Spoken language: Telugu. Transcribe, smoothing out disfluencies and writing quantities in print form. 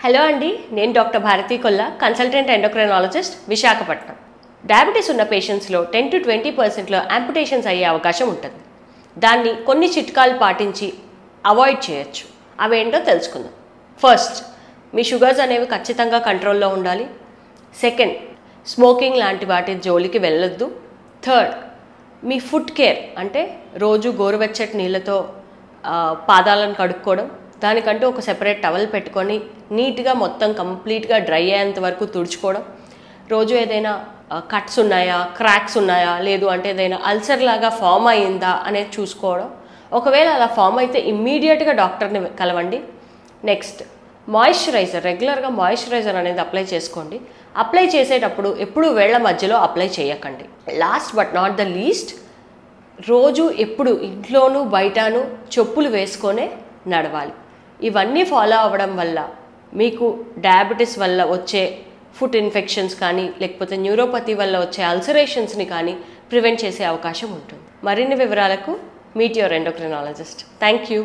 హలో అండి, నేను doctor Bharathi Kolla, consultant endocrinologist, Visakhapatnam. Diabetes ఉన్న పేషెంట్స్లో 10 to 20%లో యాంపుటేషన్స్ అయ్యే అవకాశం ఉంటుంది. దాన్ని కొన్ని చిట్కాలు పాటించి అవాయిడ్ చేయొచ్చు. అవేంటో తెలుసుకుందాం. ఫస్ట్, మీ షుగర్స్ అనేవి ఖచ్చితంగా కంట్రోల్లో ఉండాలి. సెకండ్, స్మోకింగ్ లాంటి వాటి జోలికి వెళ్ళొద్దు. థర్డ్, మీ ఫుడ్ కేర్ అంటే రోజు గోరువెచ్చటి నీళ్ళతో పాదాలను కడుక్కోవడం, దానికంటూ ఒక సెపరేట్ టవల్ పెట్టుకొని నీట్గా మొత్తం కంప్లీట్గా డ్రై అయ్యేంత వరకు తుడుచుకోవడం. రోజు ఏదైనా కట్స్ ఉన్నాయా, క్రాక్స్ ఉన్నాయా, లేదు అంటే ఏదైనా అల్సర్ లాగా ఫామ్ అయ్యిందా అనేది చూసుకోవడం. ఒకవేళ అలా ఫామ్ అయితే ఇమ్మీడియట్గా డాక్టర్ని కలవండి. నెక్స్ట్, మాయిశ్చరైజర్, రెగ్యులర్గా మాయిశ్చరైజర్ అనేది అప్లై చేసుకోండి. అప్లై చేసేటప్పుడు ఎప్పుడు వేళ్ల మధ్యలో అప్లై చేయకండి. Last but not the least, రోజు ఎప్పుడు ఇంట్లోనూ బయటను చెప్పులు వేసుకొనే నడవాలి. ఇవన్నీ ఫాలో అవ్వడం వల్ల మీకు డయాబెటీస్ వల్ల వచ్చే ఫుడ్ ఇన్ఫెక్షన్స్ కానీ, లేకపోతే న్యూరోపతి వల్ల వచ్చే అల్సరేషన్స్ని కానీ ప్రివెంట్ చేసే అవకాశం ఉంటుంది. మరిన్ని వివరాలకు meet your endocrinologist. Thank you.